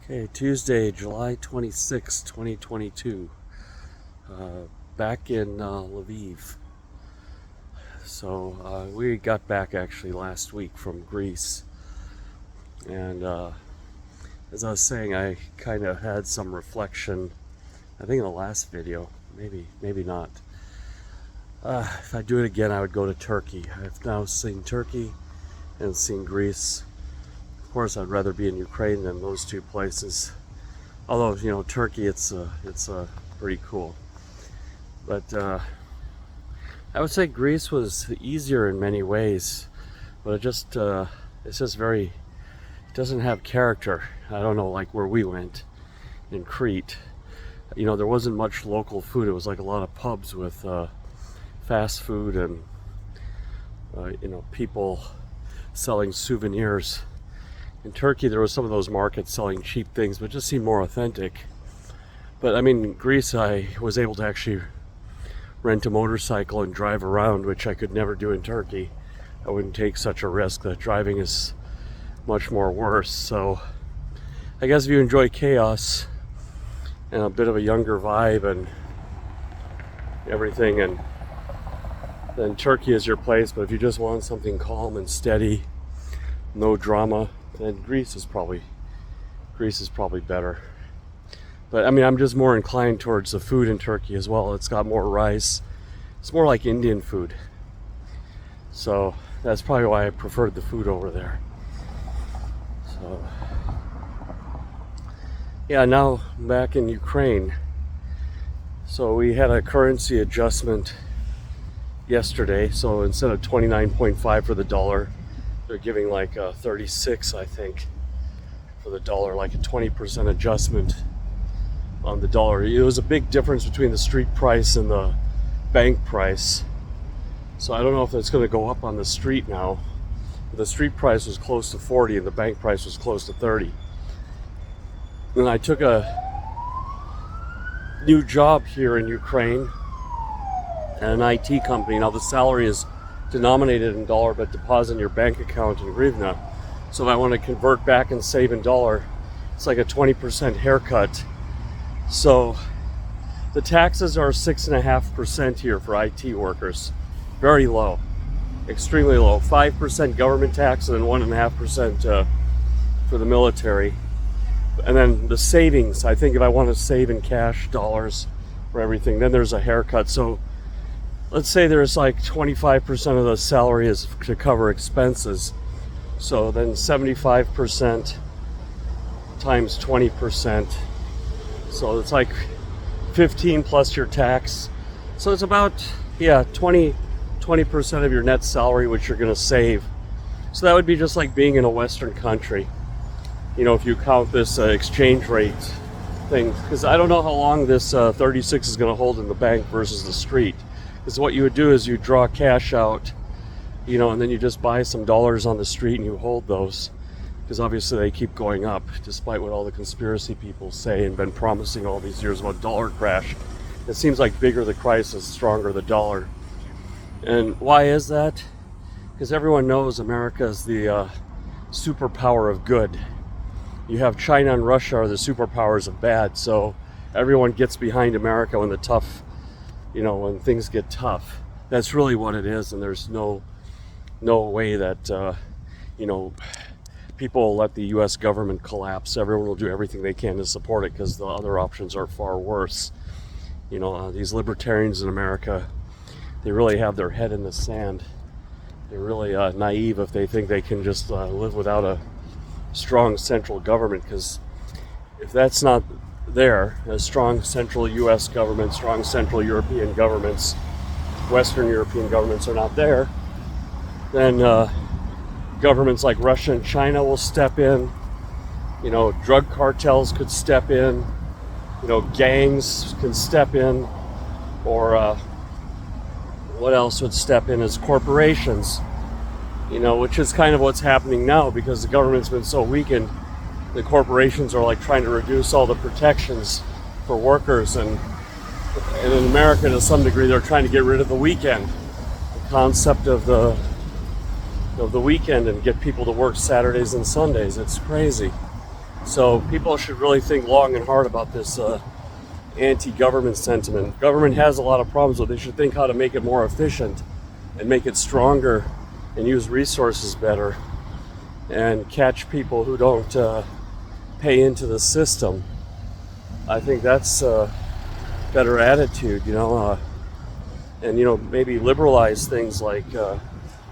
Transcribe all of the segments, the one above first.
Okay, Tuesday, July 26, 2022, back in Lviv. So we got back actually last week from Greece, and as I was saying, I kind of had some reflection, I think in the last video, maybe not. If I do it again, I would go to Turkey. I've now seen Turkey and seen Greece. Of course, I'd rather be in Ukraine than those two places. Although, you know, Turkey, it's pretty cool. But I would say Greece was easier in many ways, but it's just very, it doesn't have character. I don't know, like where we went in Crete. You know, there wasn't much local food. It was like a lot of pubs with fast food and you know, people selling souvenirs. In Turkey, there was some of those markets selling cheap things, but it just seemed more authentic. But I mean, in Greece, I was able to actually rent a motorcycle and drive around, which I could never do in Turkey. I wouldn't take such a risk. The driving is much more worse. So I guess if you enjoy chaos and a bit of a younger vibe and everything, and then Turkey is your place. But if you just want something calm and steady, no drama, then Greece is probably better. But I mean, I'm just more inclined towards the food in Turkey as well. It's got more rice. It's more like Indian food. So that's probably why I preferred the food over there. So yeah, now I'm back in Ukraine. So we had a currency adjustment yesterday. So instead of 29.5 for the dollar, they're giving like 36, I think, for the dollar, like a 20% adjustment on the dollar. It was a big difference between the street price and the bank price. So I don't know if it's going to go up on the street now. The street price was close to 40 and the bank price was close to 30. And I took a new job here in Ukraine at an IT company. Now the salary is denominated in dollar but deposit in your bank account in hryvnia. So if I want to convert back and save in dollar, it's like a 20% haircut. So the taxes are 6.5% here for IT workers. Very low, extremely low. 5% government tax and then 1.5% for the military. And then the savings, I think if I want to save in cash dollars for everything, then there's a haircut. So let's say there's like 25% of the salary is to cover expenses. So then 75% times 20%. So it's like 15 plus your tax. So it's about, 20% of your net salary, which you're going to save. So that would be just like being in a Western country. You know, if you count this exchange rate thing, because I don't know how long this 36 is going to hold in the bank versus the street. Because what you would do is you draw cash out, you know, and then you just buy some dollars on the street and you hold those. Because obviously they keep going up, despite what all the conspiracy people say and been promising all these years about dollar crash. It seems like bigger the crisis, stronger the dollar. And why is that? Because everyone knows America is the superpower of good. You have China and Russia are the superpowers of bad. So everyone gets behind America when when things get tough. That's really what it is, and there's no way that people will let the U.S. government collapse. Everyone will do everything they can to support it because the other options are far worse. You know, these libertarians in America, they really have their head in the sand. They're really naive if they think they can just live without a strong central government, because if that's not there, a strong central U.S. government, strong central European governments, Western European governments are not there, then governments like Russia and China will step in. You know, drug cartels could step in. You know, gangs can step in. Or what else would step in is corporations. You know, which is kind of what's happening now because the government's been so weakened. The corporations are like trying to reduce all the protections for workers, and in America to some degree they're trying to get rid of the weekend, the concept of the weekend, and get people to work Saturdays and Sundays. It's crazy. So people should really think long and hard about this anti-government sentiment. Government has a lot of problems, but they should think how to make it more efficient and make it stronger and use resources better and catch people who don't pay into the system. I think that's a better attitude, and maybe liberalize things like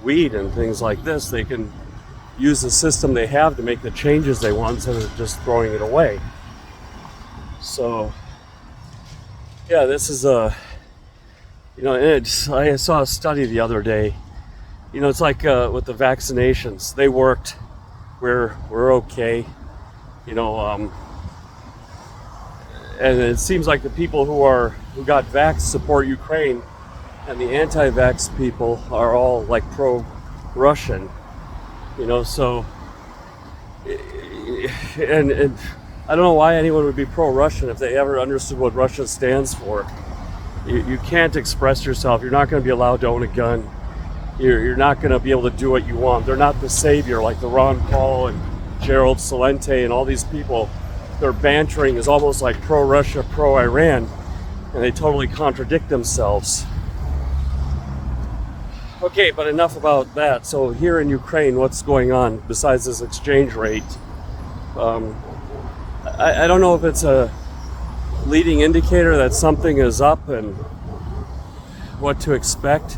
weed and things like this. They can use the system they have to make the changes they want instead of just throwing it away. So yeah, this is I saw a study the other day. It's like with the vaccinations, they worked. We're okay, and it seems like the people who got vaxxed support Ukraine, and the anti-vax people are all like pro-Russian, so and I don't know why anyone would be pro-Russian if they ever understood what Russia stands for. You can't express yourself. You're not going to be allowed to own a gun. You're not going to be able to do what you want. They're not the savior like the Ron Paul and Gerald Celente and all these people. Their bantering is almost like pro-Russia, pro-Iran, and they totally contradict themselves. Okay, but enough about that. So here in Ukraine, what's going on besides this exchange rate? I don't know if it's a leading indicator that something is up and what to expect.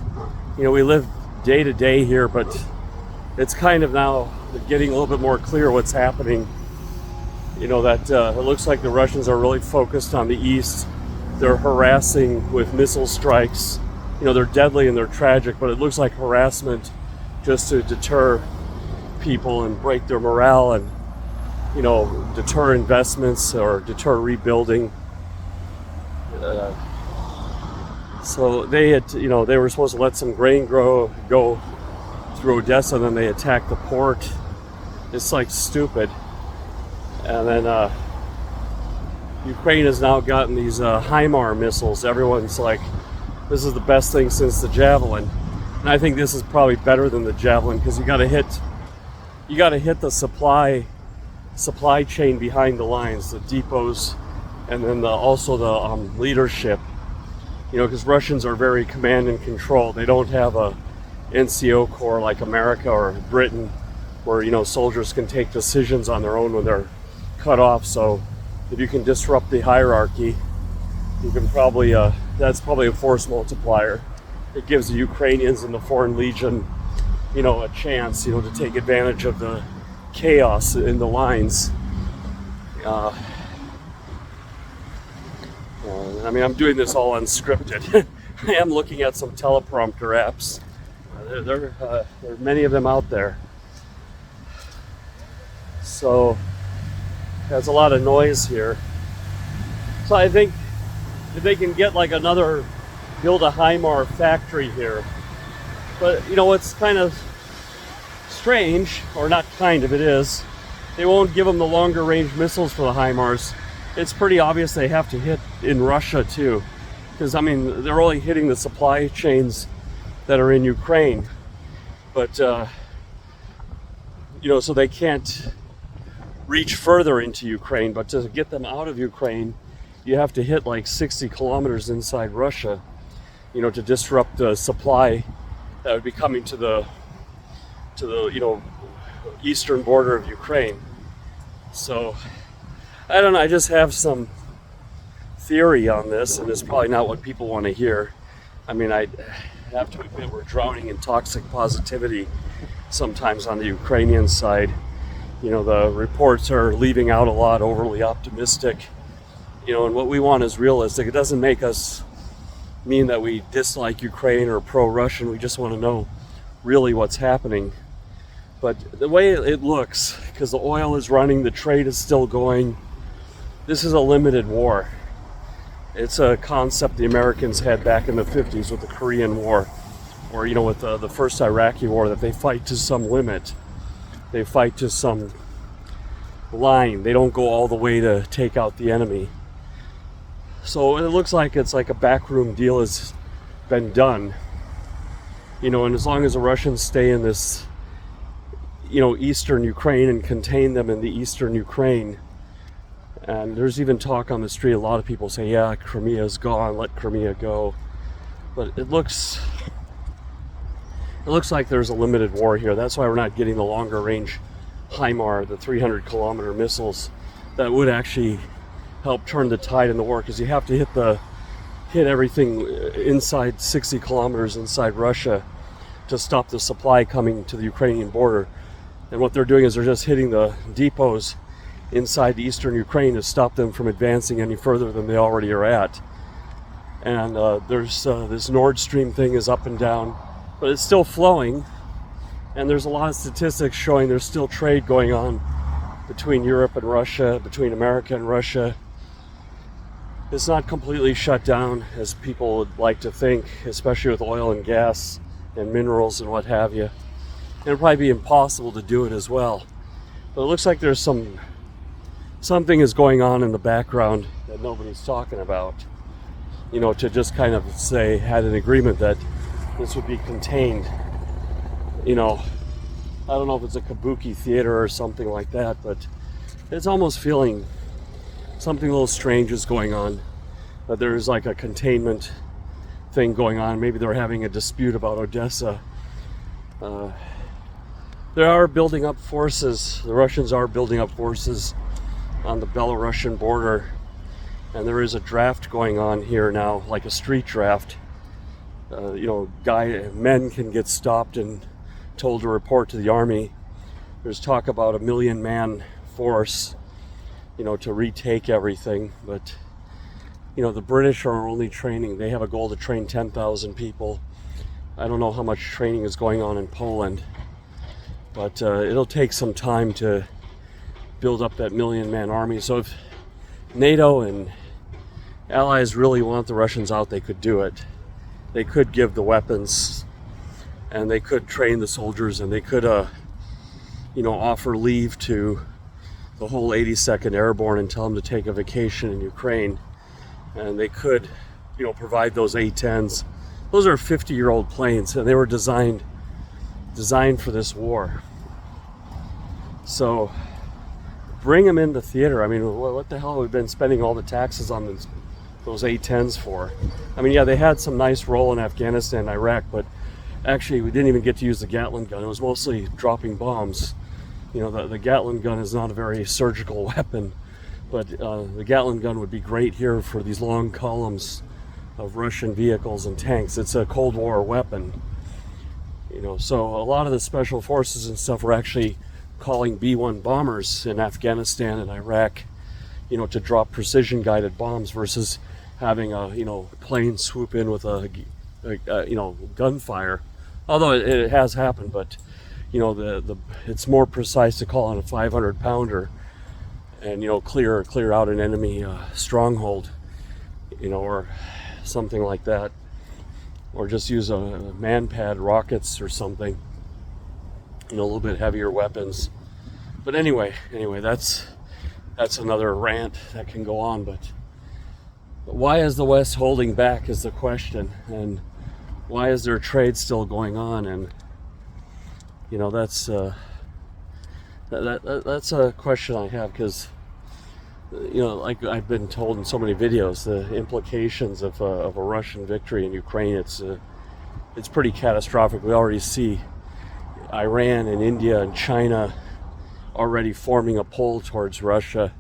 We live day to day here, but it's kind of now getting a little bit more clear what's happening. That it looks like the Russians are really focused on the east. They're harassing with missile strikes. They're deadly and they're tragic, but it looks like harassment just to deter people and break their morale and deter investments or deter rebuilding. So they had, they were supposed to let some grain go through Odessa, and then they attacked the port. It's like stupid. And then Ukraine has now gotten these HIMARS missiles. Everyone's like, this is the best thing since the Javelin. And I think this is probably better than the Javelin because you got to hit the supply chain behind the lines, the depots, and then also the leadership. Because Russians are very command and control. They don't have a NCO corps like America or Britain, where soldiers can take decisions on their own when they're cut off. So if you can disrupt the hierarchy, you can probably that's probably a force multiplier. It gives the Ukrainians and the Foreign Legion, a chance, to take advantage of the chaos in the lines. I'm doing this all unscripted. I am looking at some teleprompter apps. There are many of them out there. So there's a lot of noise here. So I think if they can get build a HIMARS factory here. But what's kind of strange, or not kind of, it is, they won't give them the longer range missiles for the HIMARS. It's pretty obvious they have to hit in Russia too, because they're only hitting the supply chains that are in Ukraine, but so they can't reach further into Ukraine. But to get them out of Ukraine, you have to hit like 60 kilometers inside Russia, to disrupt the supply that would be coming to the eastern border of Ukraine. So I don't know, I just have some theory on this, and it's probably not what people want to hear. I have to admit we're drowning in toxic positivity sometimes on the Ukrainian side. The reports are leaving out a lot, overly optimistic. And what we want is realistic. It doesn't make us mean that we dislike Ukraine or pro-Russian. We just want to know really what's happening. But the way it looks, because the oil is running, the trade is still going, this is a limited war. It's a concept the Americans had back in the 50s with the Korean War, or with the first Iraqi war, that they fight to some limit. They fight to some line. They don't go all the way to take out the enemy. So it looks like it's like a backroom deal has been done. And as long as the Russians stay in this, eastern Ukraine and contain them in the eastern Ukraine. And there's even talk on the street, a lot of people say, yeah, Crimea's gone, let Crimea go. But it looks like there's a limited war here. That's why we're not getting the longer range HIMAR, the 300-kilometer missiles that would actually help turn the tide in the war, because you have to hit everything inside 60 kilometers inside Russia to stop the supply coming to the Ukrainian border. And what they're doing is they're just hitting the depots inside the eastern Ukraine to stop them from advancing any further than they already are at. And there's this Nord Stream thing is up and down, but it's still flowing. And there's a lot of statistics showing there's still trade going on between Europe and Russia, between America and Russia. It's not completely shut down as people would like to think, especially with oil and gas and minerals and what have you. And it'll probably be impossible to do it as well. But it looks like there's something is going on in the background that nobody's talking about. To just kind of say, had an agreement that this would be contained. I don't know if it's a kabuki theater or something like that, but it's almost feeling something a little strange is going on. That there's like a containment thing going on. Maybe they're having a dispute about Odessa. They are building up forces. The Russians are building up forces on the Belarusian border. And there is a draft going on here now, like a street draft. Men can get stopped and told to report to the army. There's talk about 1 million man force, to retake everything. But, the British are only training. They have a goal to train 10,000 people. I don't know how much training is going on in Poland. But it'll take some time to build up that 1 million man army. So if NATO and allies really want the Russians out, they could do it. They could give the weapons, and they could train the soldiers, and they could, offer leave to the whole 82nd Airborne and tell them to take a vacation in Ukraine. And they could, provide those A-10s. Those are 50-year-old planes, and they were designed for this war. So bring them in the theater. I mean, what the hell have we been spending all the taxes on those A-10s for? I mean, yeah, they had some nice role in Afghanistan and Iraq, but actually we didn't even get to use the Gatling gun. It was mostly dropping bombs. The Gatling gun is not a very surgical weapon, but the Gatling gun would be great here for these long columns of Russian vehicles and tanks. It's a Cold War weapon. So a lot of the special forces and stuff were actually calling B-1 bombers in Afghanistan and Iraq, to drop precision-guided bombs versus having a, plane swoop in with a gunfire. Although it has happened, but, it's more precise to call on a 500-pounder and, clear out an enemy stronghold, or something like that. Or just use a man-pad rockets or something. A little bit heavier weapons. But anyway, that's another rant that can go on. But why is the West holding back is the question. And why is there trade still going on? And, that's a question I have, because, like I've been told in so many videos, the implications of a Russian victory in Ukraine, it's pretty catastrophic. We already see Iran and India and China already forming a pull towards Russia.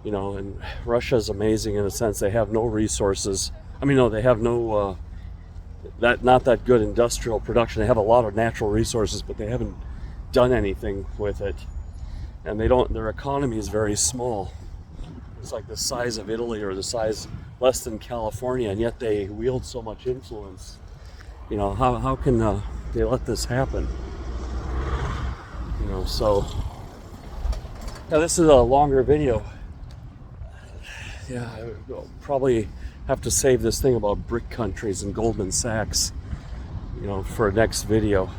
And Russia is amazing in a sense. They have no resources. They have no not that good industrial production. They have a lot of natural resources, but they haven't done anything with it. And their economy is very small. It's like the size of Italy or the size less than California, and yet they wield so much influence. How can they let this happen? So yeah, this is a longer video. Yeah, I'll probably have to save this thing about BRIC countries and Goldman Sachs, for a next video.